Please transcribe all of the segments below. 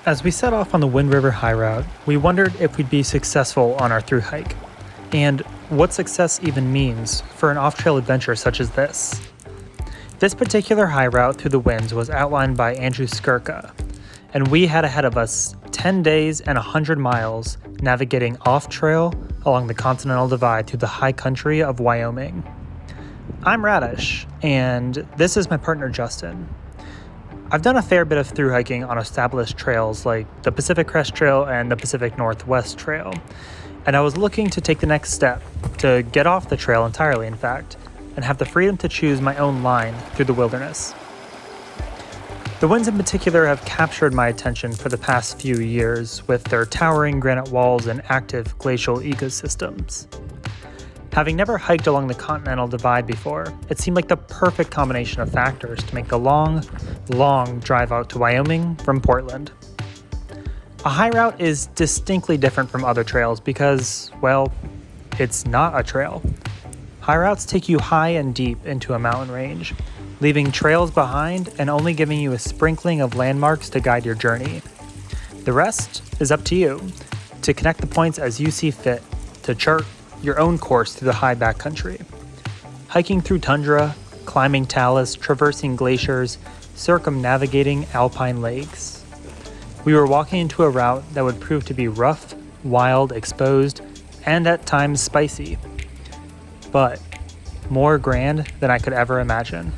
As we set off on the Wind River High Route, we wondered if we'd be successful on our through hike, and what success even means for an off-trail adventure such as this. This particular high route through the winds was outlined by Andrew Skurka, and we had ahead of us 10 days and 100 miles navigating off-trail along the Continental Divide through the high country of Wyoming. I'm Radish, and this is my partner Justin. I've done a fair bit of through hiking on established trails like the Pacific Crest Trail and the Pacific Northwest Trail, and I was looking to take the next step, to get off the trail entirely in fact, and have the freedom to choose my own line through the wilderness. The winds in particular have captured my attention for the past few years with their towering granite walls and active glacial ecosystems. Having never hiked along the Continental Divide before, it seemed like the perfect combination of factors to make the long drive out to Wyoming from Portland. A high route is distinctly different from other trails because, well, it's not a trail. High routes take you high and deep into a mountain range, leaving trails behind and only giving you a sprinkling of landmarks to guide your journey. The rest is up to you, to connect the points as you see fit, to chart your own course through the high backcountry. Hiking through tundra, climbing talus, traversing glaciers, circumnavigating Alpine lakes. We were walking into a route that would prove to be rough, wild, exposed, and at times spicy, but more grand than I could ever imagine.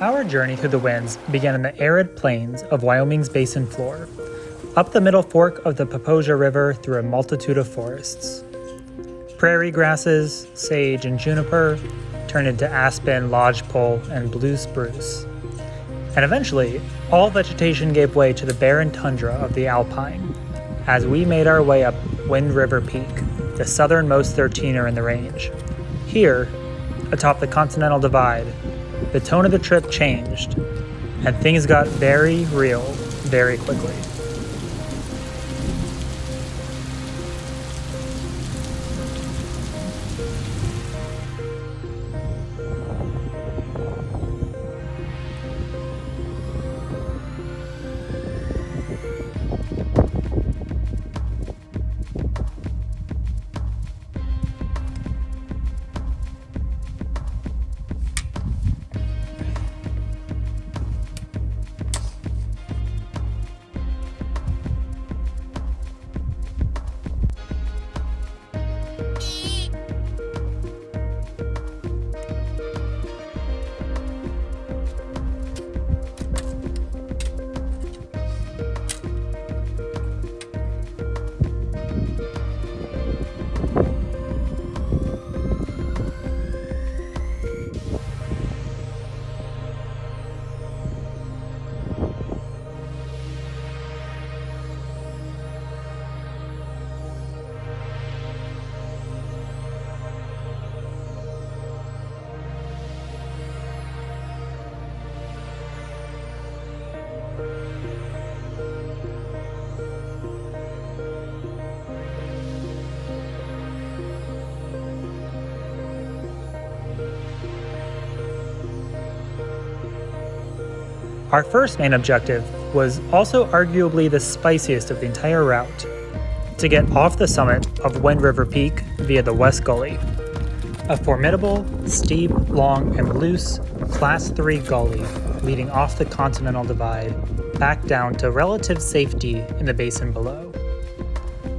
Our journey through the winds began in the arid plains of Wyoming's basin floor, up the middle fork of the Paposia River through a multitude of forests. Prairie grasses, sage, and juniper turned into aspen, lodgepole, and blue spruce. And eventually, all vegetation gave way to the barren tundra of the Alpine, as we made our way up Wind River Peak, the southernmost 13er in the range. Here, atop the Continental Divide, the tone of the trip changed, and things got very real very quickly. Our first main objective was also arguably the spiciest of the entire route, to get off the summit of Wind River Peak via the West Gully, a formidable, steep, long, and loose Class 3 gully leading off the Continental Divide back down to relative safety in the basin below.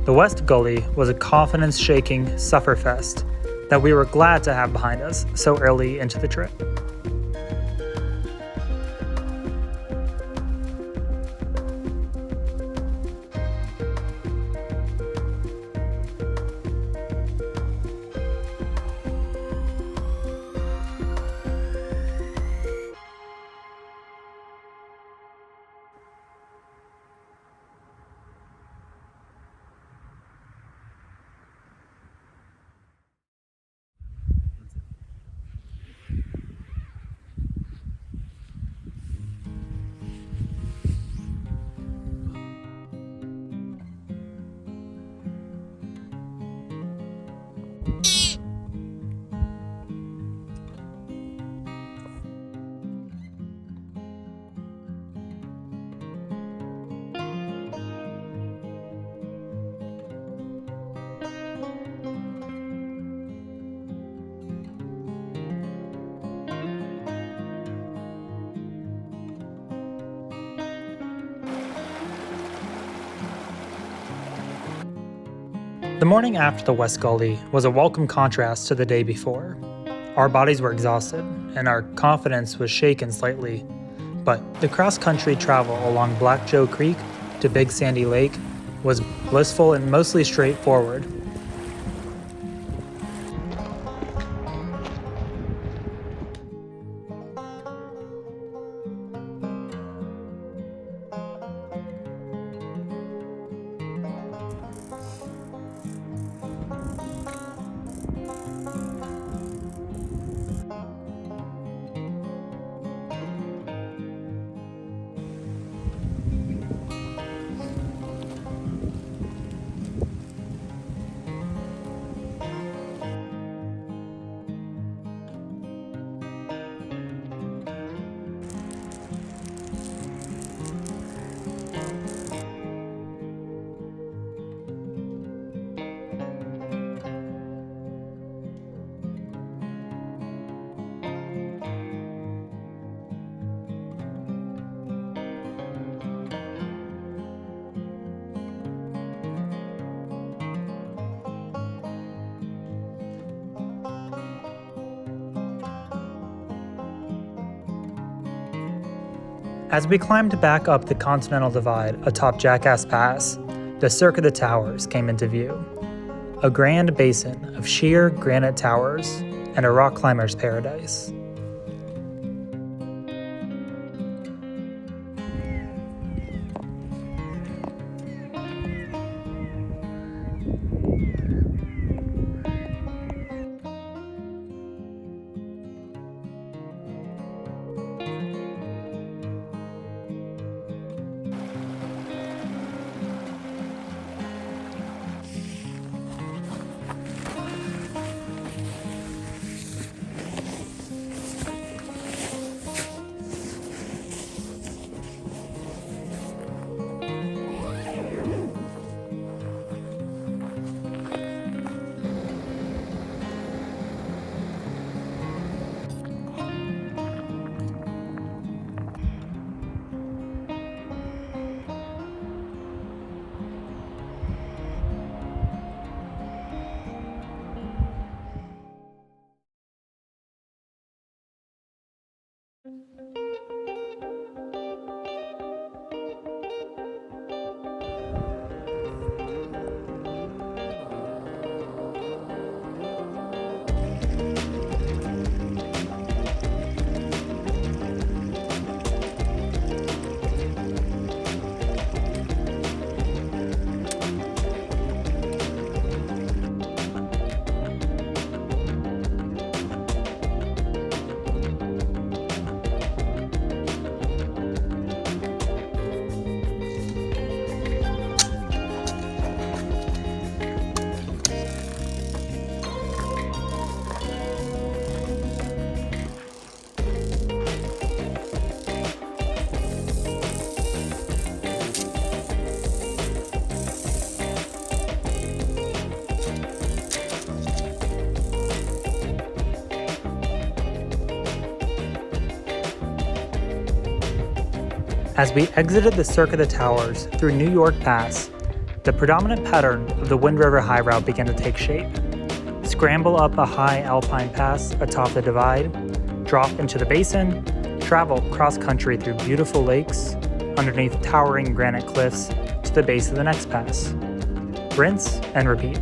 The West Gully was a confidence-shaking sufferfest that we were glad to have behind us so early into the trip. The morning after the West Gully was a welcome contrast to the day before. Our bodies were exhausted, and our confidence was shaken slightly, but the cross-country travel along Black Joe Creek to Big Sandy Lake was blissful and mostly straightforward. As we climbed back up the Continental Divide atop Jackass Pass, the Cirque of the Towers came into view. A grand basin of sheer granite towers and a rock climber's paradise. As we exited the Cirque of the Towers through New York Pass, the predominant pattern of the Wind River High Route began to take shape. Scramble up a high Alpine pass atop the divide, drop into the basin, travel cross-country through beautiful lakes, underneath towering granite cliffs to the base of the next pass. Rinse and repeat.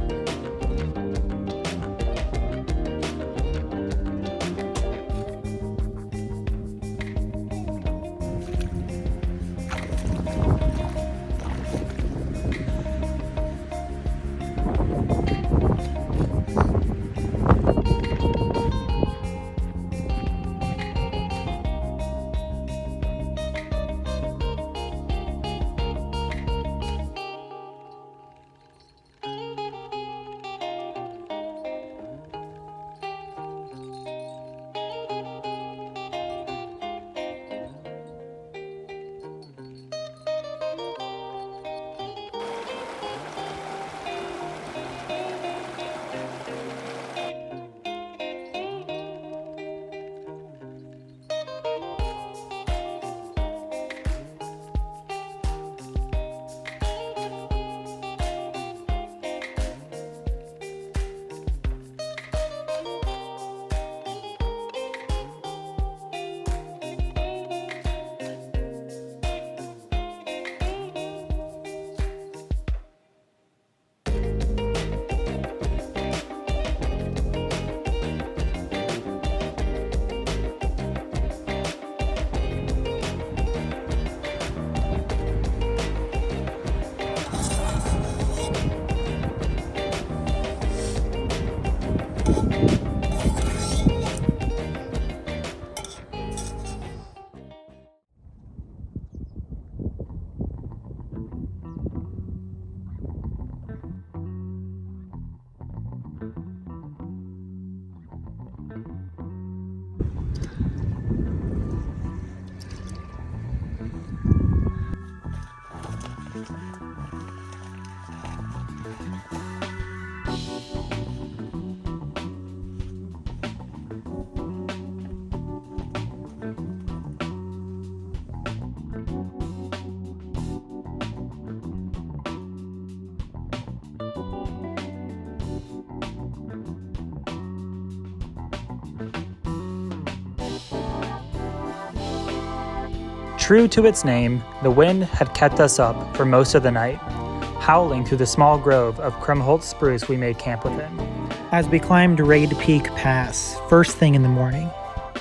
True to its name, the wind had kept us up for most of the night, howling through the small grove of Krumholtz spruce we made camp within. As we climbed Raid Peak Pass, first thing in the morning,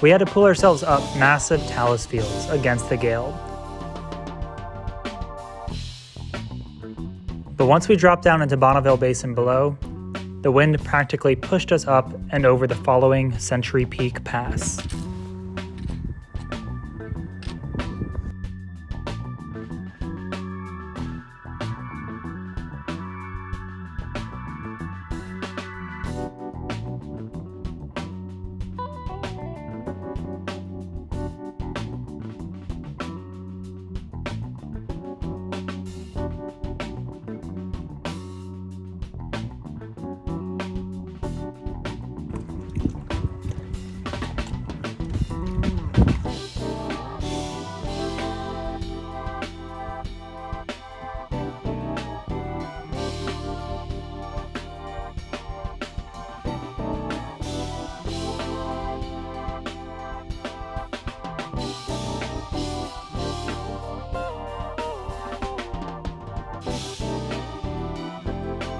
we had to pull ourselves up massive talus fields against the gale. But once we dropped down into Bonneville Basin below, the wind practically pushed us up and over the following Century Peak Pass.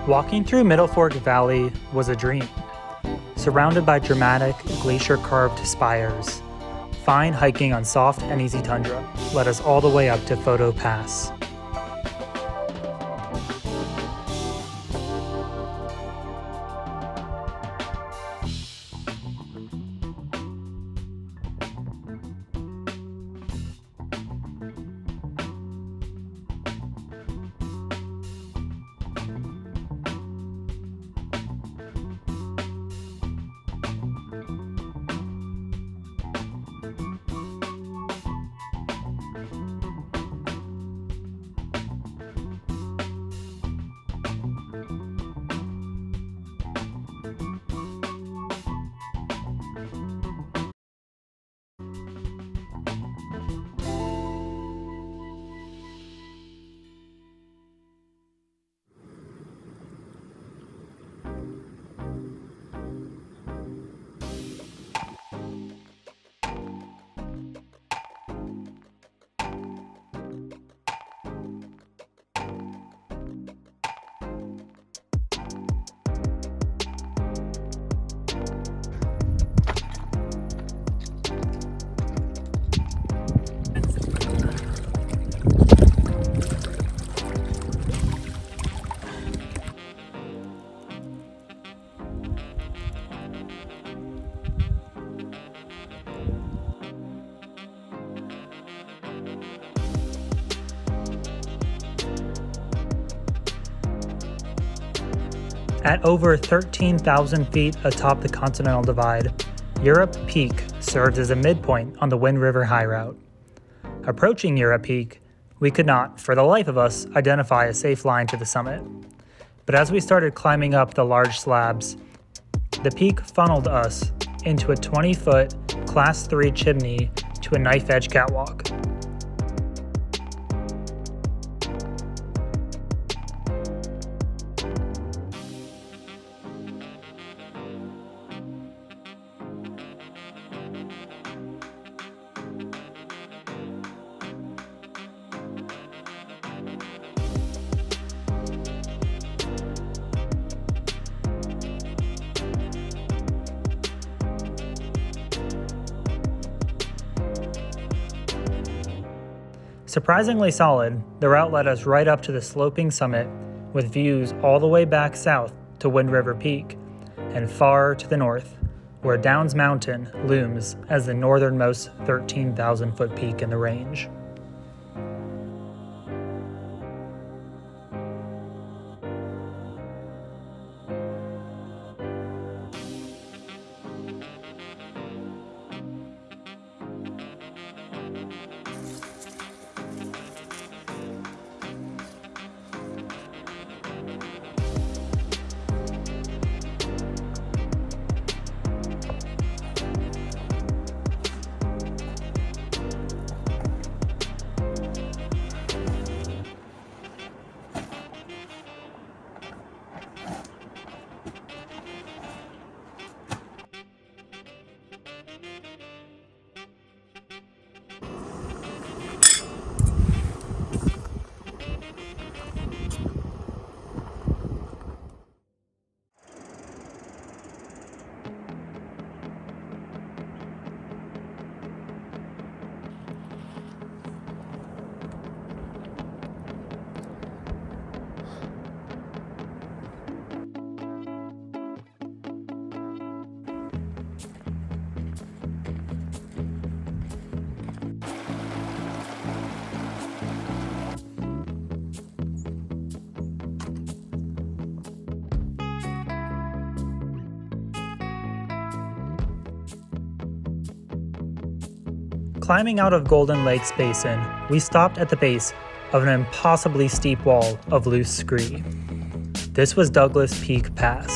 Walking through Middle Fork Valley was a dream. Surrounded by dramatic, glacier-carved spires, fine hiking on soft and easy tundra led us all the way up to Photo Pass. At over 13,000 feet atop the Continental Divide, Europe Peak serves as a midpoint on the Wind River High Route. Approaching Europe Peak, we could not, for the life of us, identify a safe line to the summit. But as we started climbing up the large slabs, the peak funneled us into a 20-foot Class 3 chimney to a knife-edge catwalk. Surprisingly solid, the route led us right up to the sloping summit with views all the way back south to Wind River Peak and far to the north, where Downs Mountain looms as the northernmost 13,000-foot peak in the range. Climbing out of Golden Lake's basin, we stopped at the base of an impossibly steep wall of loose scree. This was Douglas Peak Pass,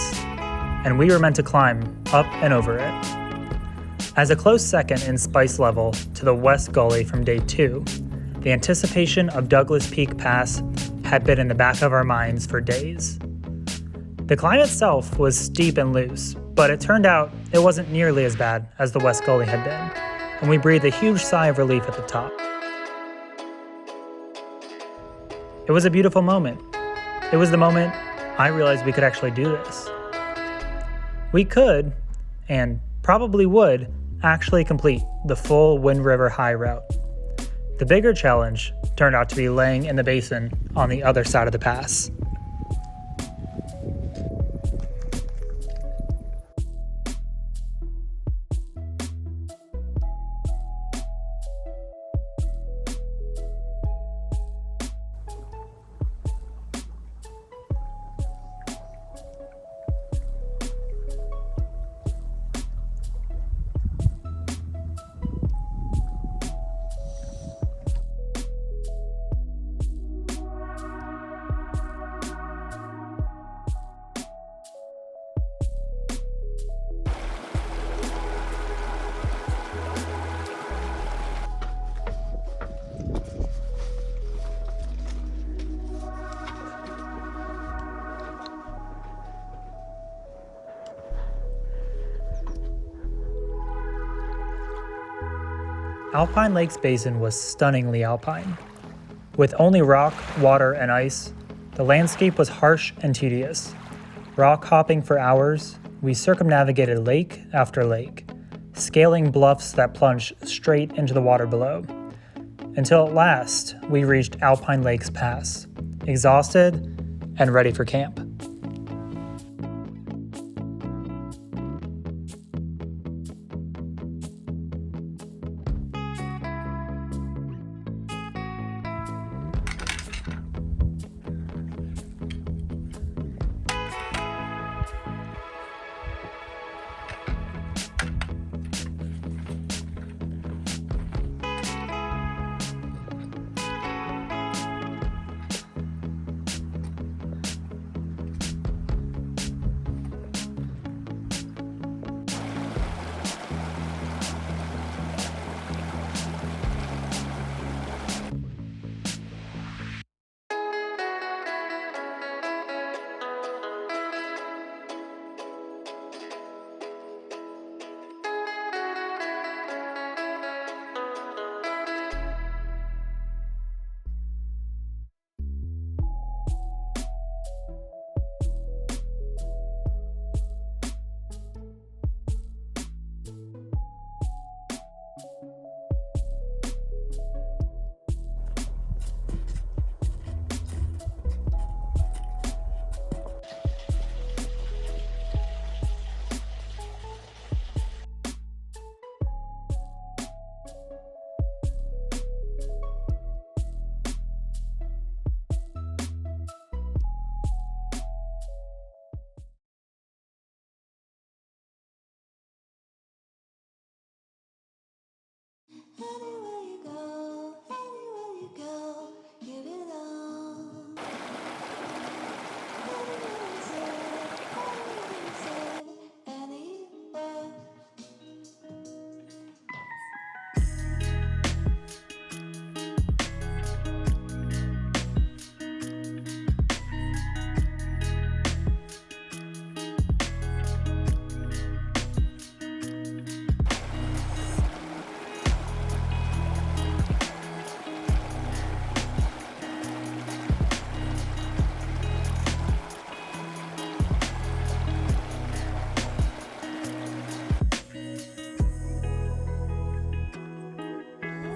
and we were meant to climb up and over it. As a close second in spice level to the West Gully from day 2, the anticipation of Douglas Peak Pass had been in the back of our minds for days. The climb itself was steep and loose, but it turned out it wasn't nearly as bad as the West Gully had been, and we breathed a huge sigh of relief at the top. It was a beautiful moment. It was the moment I realized we could actually do this. We could, and probably would, actually complete the full Wind River High Route. The bigger challenge turned out to be laying in the basin on the other side of the pass. Alpine Lake's basin was stunningly alpine. With only rock, water, and ice, the landscape was harsh and tedious. Rock hopping for hours, we circumnavigated lake after lake, scaling bluffs that plunged straight into the water below, until at last we reached Alpine Lake's pass, exhausted and ready for camp.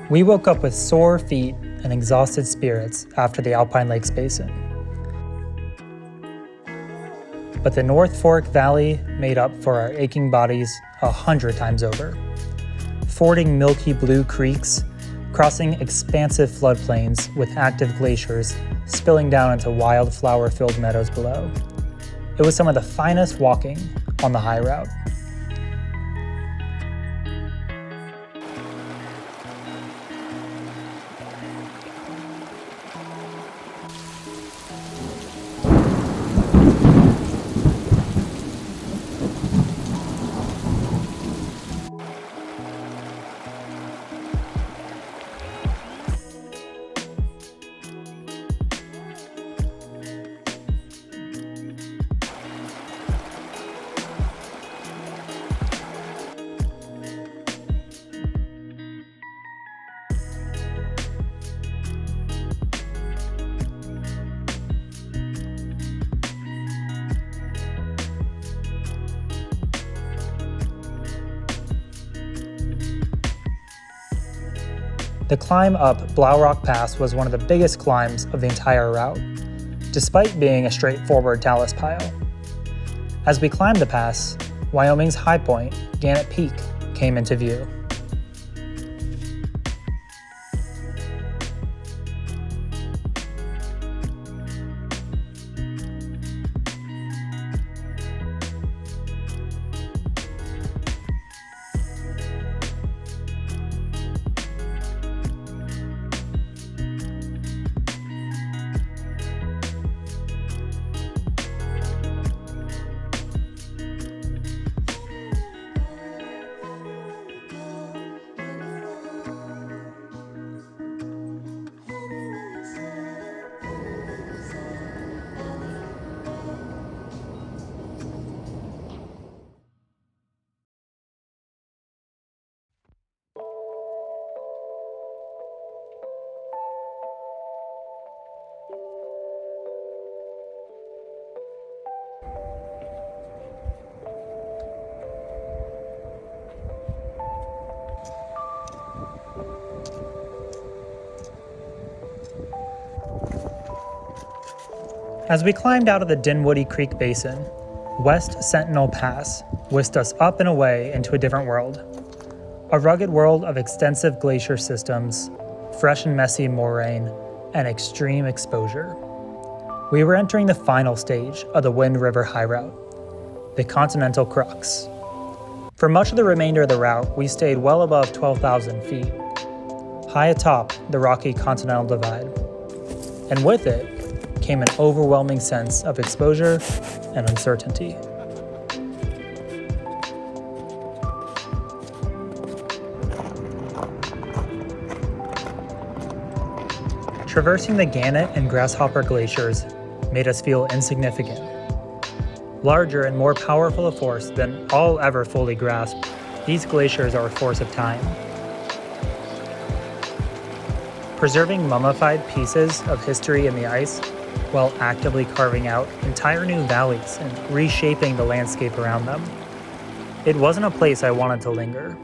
We woke up with sore feet and exhausted spirits after the Alpine Lakes Basin. But the North Fork Valley made up for our aching bodies 100 times over. Fording milky blue creeks, crossing expansive floodplains with active glaciers spilling down into wildflower-filled meadows below. It was some of the finest walking on the high route. The climb up Blaurock Pass was one of the biggest climbs of the entire route, despite being a straightforward talus pile. As we climbed the pass, Wyoming's high point, Gannett Peak, came into view. As we climbed out of the Dinwoody Creek Basin, West Sentinel Pass whisked us up and away into a different world. A rugged world of extensive glacier systems, fresh and messy moraine, and extreme exposure. We were entering the final stage of the Wind River High Route, the Continental Crux. For much of the remainder of the route, we stayed well above 12,000 feet, high atop the rocky Continental Divide. And with it came an overwhelming sense of exposure and uncertainty. Traversing the Gannett and Grasshopper glaciers made us feel insignificant. Larger and more powerful a force than all ever fully grasped, these glaciers are a force of time. Preserving mummified pieces of history in the ice while actively carving out entire new valleys and reshaping the landscape around them. It wasn't a place I wanted to linger.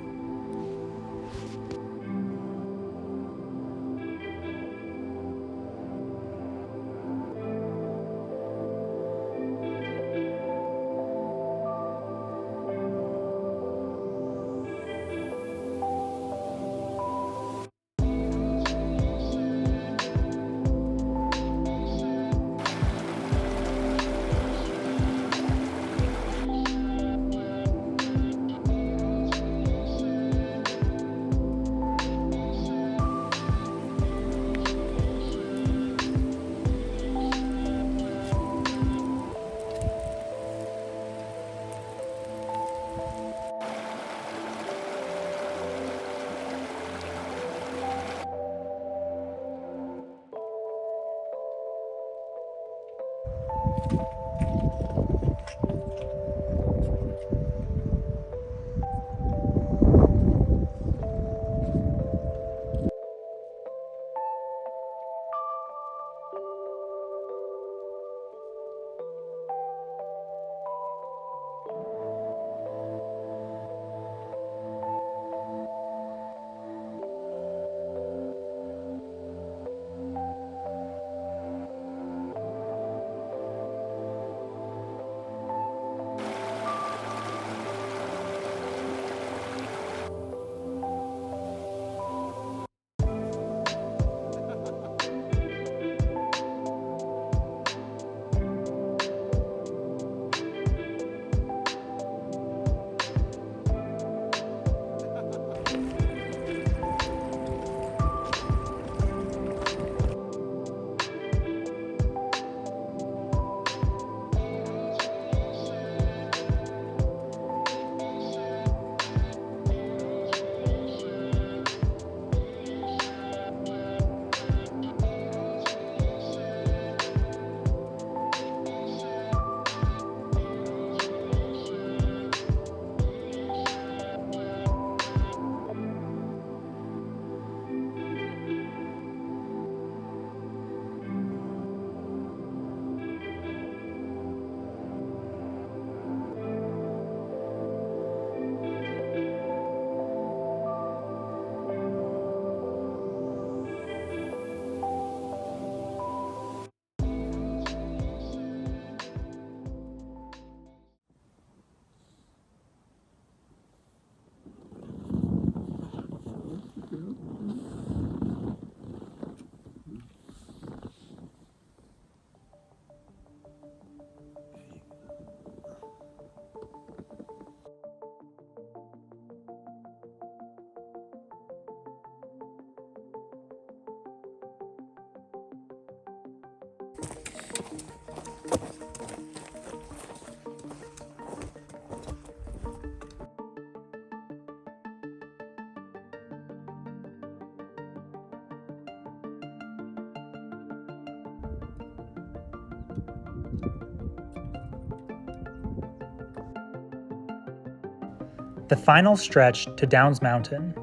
The final stretch to Downs Mountain,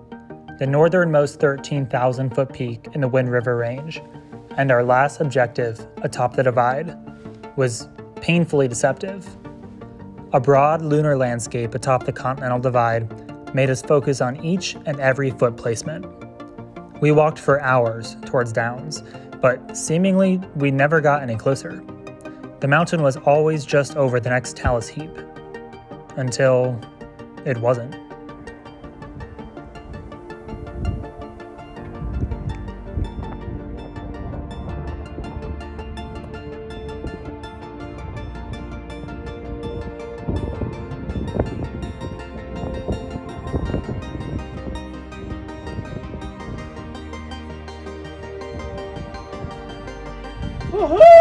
the northernmost 13,000-foot peak in the Wind River Range, and our last objective atop the divide, was painfully deceptive. A broad lunar landscape atop the Continental Divide made us focus on each and every foot placement. We walked for hours towards Downs, but seemingly we never got any closer. The mountain was always just over the next talus heap, until it wasn't. Woohoo!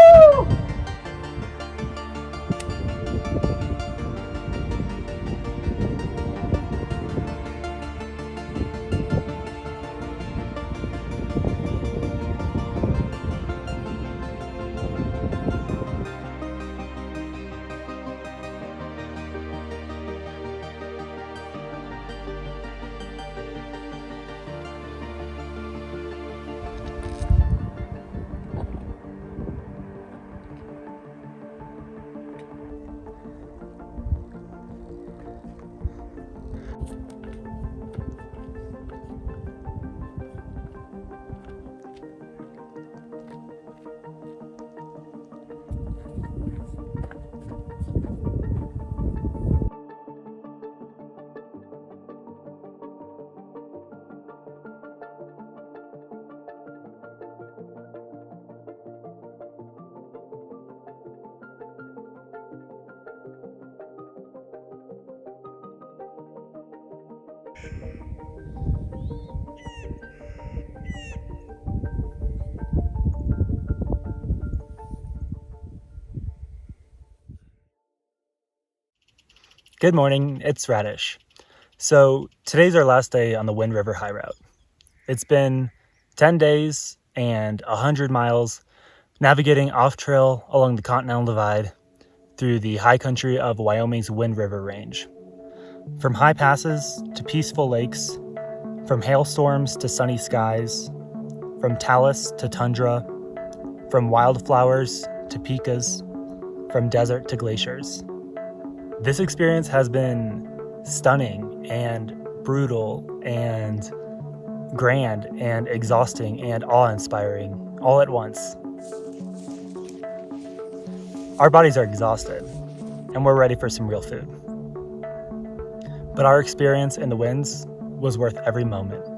Good morning, it's Radish. So today's our last day on the Wind River High Route. It's been 10 days and 100 miles navigating off-trail along the Continental Divide through the high country of Wyoming's Wind River Range. From high passes to peaceful lakes, from hailstorms to sunny skies, from talus to tundra, from wildflowers to pikas, from desert to glaciers. This experience has been stunning and brutal and grand and exhausting and awe-inspiring all at once. Our bodies are exhausted and we're ready for some real food. But our experience in the winds was worth every moment.